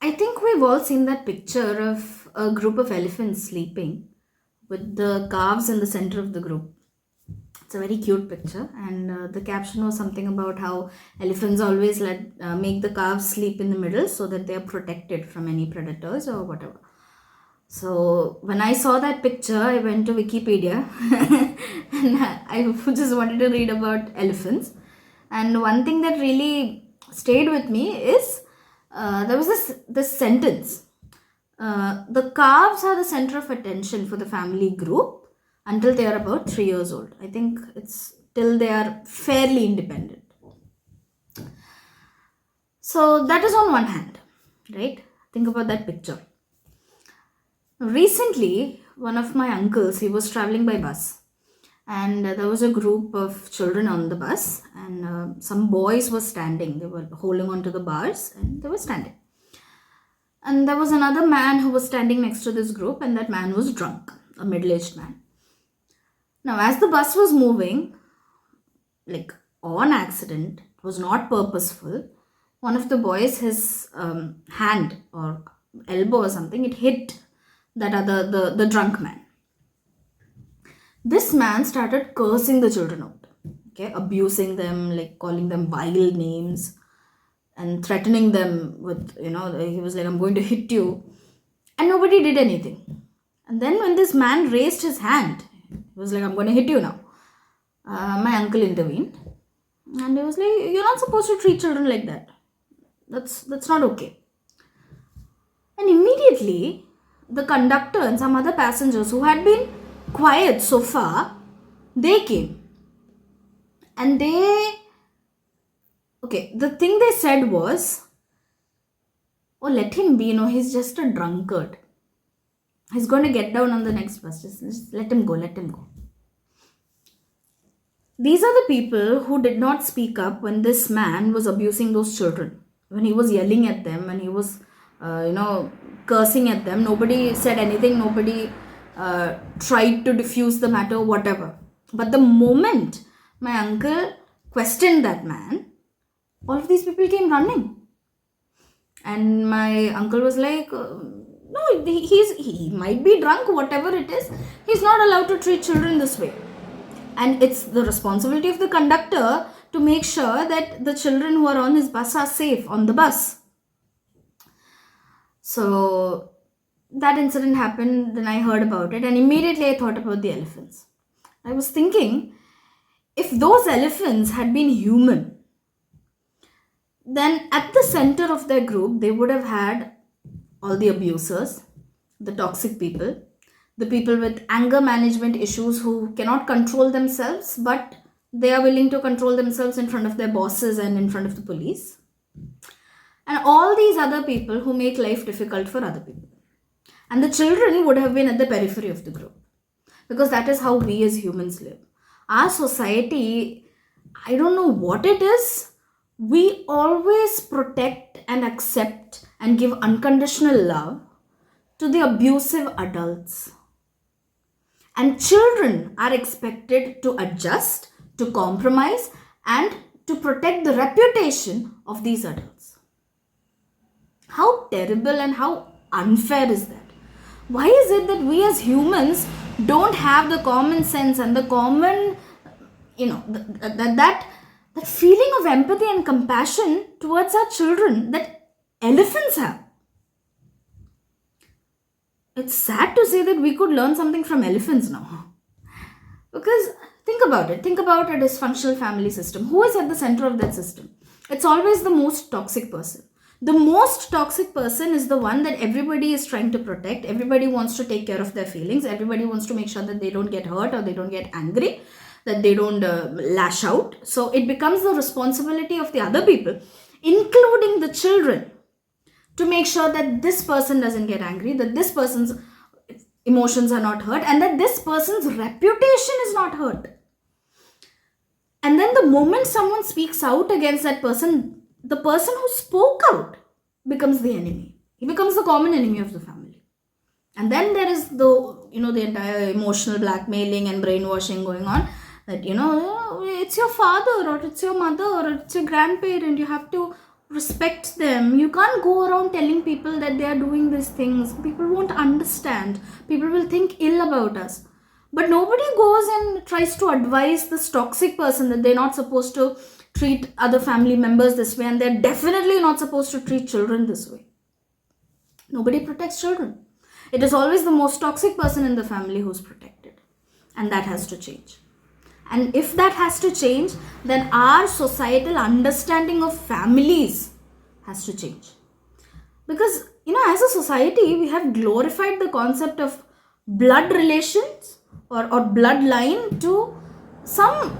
I think we've all seen that picture of a group of elephants sleeping with the calves in the center of the group. It's a very cute picture, and the caption was something about how elephants always make the calves sleep in the middle so that they are protected from any predators or whatever. So when I saw that picture, I went to Wikipedia and I just wanted to read about elephants. And one thing that really stayed with me is there was this sentence. The calves are the center of attention for the family group until they are about 3 years old. I think it's till they are fairly independent. So that is on one hand, right? Think about that picture. Recently, one of my uncles, he was traveling by bus, and there was a group of children on the bus, and some boys were standing. They were holding onto the bars, and they were standing. And there was another man who was standing next to this group, and that man was drunk, a middle-aged man. Now, as the bus was moving, like on accident, it was not purposeful. One of the boys, his hand or elbow or something, it hit that the drunk man. This man started cursing the children out, okay, abusing them, like calling them vile names and threatening them with, he was like, I'm going to hit you. And nobody did anything. And then when this man raised his hand, he was like, I'm going to hit you now. My uncle intervened. And he was like, you're not supposed to treat children like that. That's not okay. And immediately, the conductor and some other passengers who had been quiet so far, they came. And the thing they said was, oh, let him be, he's just a drunkard. He's going to get down on the next bus. Just let him go, let him go. These are the people who did not speak up when this man was abusing those children. When he was yelling at them, when he was, cursing at them. Nobody said anything. Nobody tried to diffuse the matter, whatever. But the moment my uncle questioned that man, all of these people came running. And my uncle was like, no, he might be drunk, whatever it is. He's not allowed to treat children this way. And it's the responsibility of the conductor to make sure that the children who are on his bus are safe on the bus. So that incident happened, then I heard about it, and immediately I thought about the elephants. I was thinking, if those elephants had been human, then at the center of their group, they would have had all the abusers, the toxic people, the people with anger management issues who cannot control themselves, but they are willing to control themselves in front of their bosses and in front of the police. And all these other people who make life difficult for other people. And the children would have been at the periphery of the group. Because that is how we as humans live. Our society, I don't know what it is, we always protect and accept and give unconditional love to the abusive adults. And children are expected to adjust, to compromise, and to protect the reputation of these adults. How terrible and how unfair is that? Why is it that we as humans don't have the common sense and the common, that feeling of empathy and compassion towards our children that elephants have? It's sad to say that we could learn something from elephants now. Because think about it. Think about a dysfunctional family system. Who is at the center of that system? It's always the most toxic person. The most toxic person is the one that everybody is trying to protect. Everybody wants to take care of their feelings. Everybody wants to make sure that they don't get hurt or they don't get angry, that they don't lash out. So it becomes the responsibility of the other people, including the children, to make sure that this person doesn't get angry, that this person's emotions are not hurt, and that this person's reputation is not hurt. And then the moment someone speaks out against that person, the person who spoke out becomes the enemy. He becomes the common enemy of the family. And then there is the entire emotional blackmailing and brainwashing going on, that, it's your father or it's your mother or it's your grandparent. You have to respect them. You can't go around telling people that they are doing these things. People won't understand. People will think ill about us. But nobody goes and tries to advise this toxic person that they're not supposed to treat other family members this way, and they're definitely not supposed to treat children this way. Nobody protects children. It is always the most toxic person in the family who's protected. And that has to change. And if that has to change, then our societal understanding of families has to change. Because, as a society, we have glorified the concept of blood relations or bloodline to some,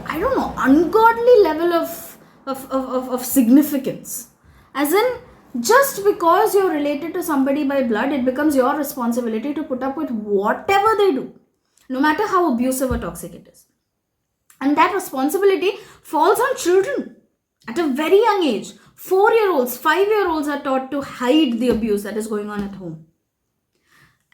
ungodly level of significance. As in, just because you're related to somebody by blood, it becomes your responsibility to put up with whatever they do, no matter how abusive or toxic it is. And that responsibility falls on children at a very young age. 4-year-olds, 5-year-olds are taught to hide the abuse that is going on at home.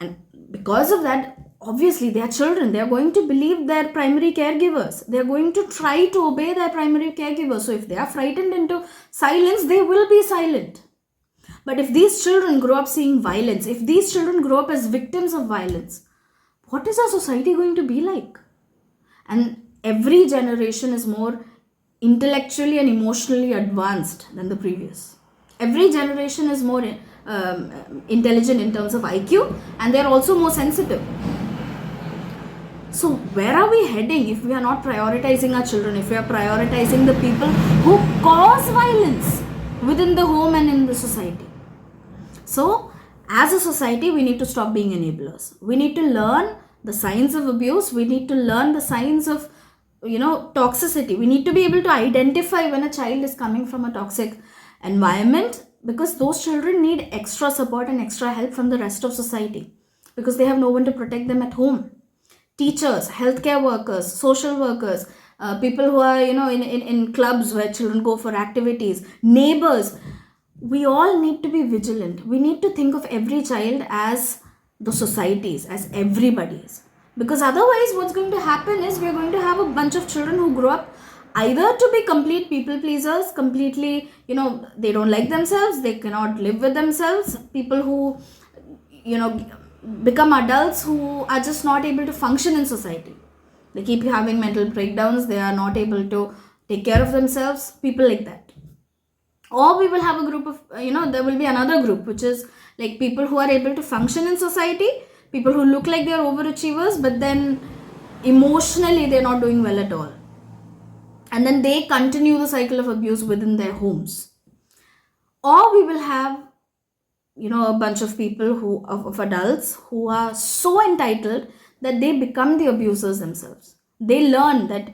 And because of that, obviously they are children. They are going to believe their primary caregivers. They are going to try to obey their primary caregivers. So if they are frightened into silence, they will be silent. But if these children grow up seeing violence, if these children grow up as victims of violence, what is our society going to be like? And every generation is more intellectually and emotionally advanced than the previous. Every generation is more intelligent in terms of IQ, and they're also more sensitive. So where are we heading if we are not prioritizing our children, if we are prioritizing the people who cause violence within the home and in the society? So as a society, we need to stop being enablers. We need to learn the signs of abuse. We need to learn the signs of toxicity. We need to be able to identify when a child is coming from a toxic environment, because those children need extra support and extra help from the rest of society, because they have no one to protect them at home. Teachers, healthcare workers, social workers, people who are in clubs where children go for activities, neighbors, we all need to be vigilant. We need to think of every child as the societies, as everybody's. Because otherwise what's going to happen is we're going to have a bunch of children who grow up either to be complete people pleasers, completely, they don't like themselves, they cannot live with themselves, people who, become adults who are just not able to function in society. They keep having mental breakdowns, they are not able to take care of themselves, people like that. Or we will have a group of, there will be another group, which is like people who are able to function in society, people who look like they are overachievers, but then emotionally they're not doing well at all. And then they continue the cycle of abuse within their homes. Or we will have, a bunch of people of adults who are so entitled that they become the abusers themselves. They learn that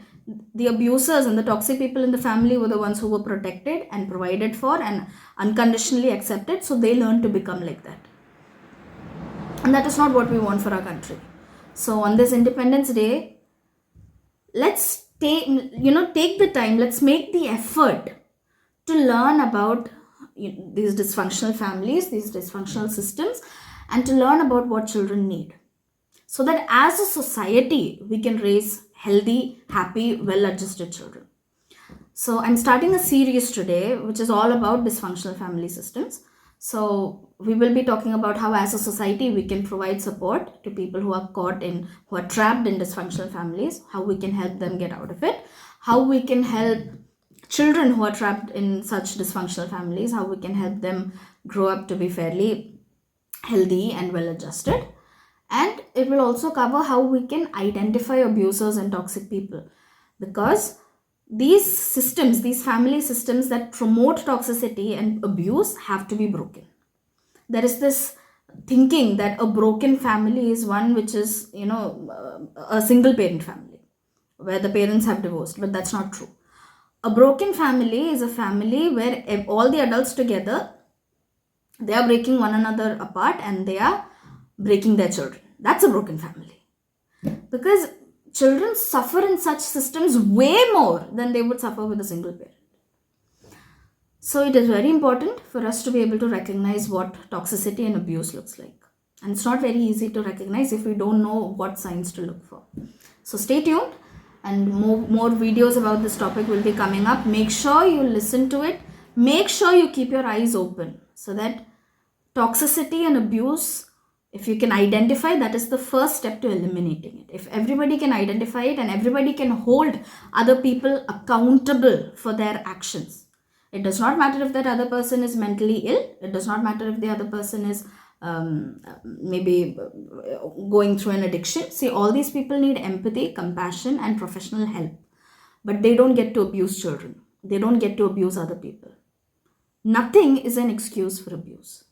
the abusers and the toxic people in the family were the ones who were protected and provided for and unconditionally accepted. So they learn to become like that. And that is not what we want for our country. So on this Independence Day, let's take the time, let's make the effort to learn about these dysfunctional families, these dysfunctional systems, and to learn about what children need. So that as a society, we can raise healthy, happy, well-adjusted children. So I'm starting a series today, which is all about dysfunctional family systems. So we will be talking about how as a society we can provide support to people who are who are trapped in dysfunctional families, how we can help them get out of it, how we can help children who are trapped in such dysfunctional families, how we can help them grow up to be fairly healthy and well adjusted. And it will also cover how we can identify abusers and toxic people, because these systems, these family systems that promote toxicity and abuse have to be broken. There is this thinking that a broken family is one which is, a single parent family where the parents have divorced, but that's not true. A broken family is a family where all the adults together, they are breaking one another apart and they are breaking their children. That's a broken family. Because children suffer in such systems way more than they would suffer with a single parent. So it is very important for us to be able to recognize what toxicity and abuse looks like. And it's not very easy to recognize if we don't know what signs to look for. So stay tuned, and more videos about this topic will be coming up. Make sure you listen to it. make sure you keep your eyes open so that toxicity and abuse, if you can identify, that is the first step to eliminating it. If everybody can identify it and everybody can hold other people accountable for their actions, it does not matter if that other person is mentally ill, it does not matter if the other person is maybe going through an addiction. See, all these people need empathy, compassion and professional help, but they don't get to abuse children, they don't get to abuse other people. Nothing is an excuse for abuse.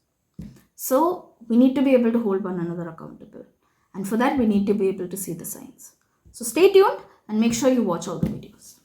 So we need to be able to hold one another accountable. And for that, we need to be able to see the signs. So stay tuned and make sure you watch all the videos.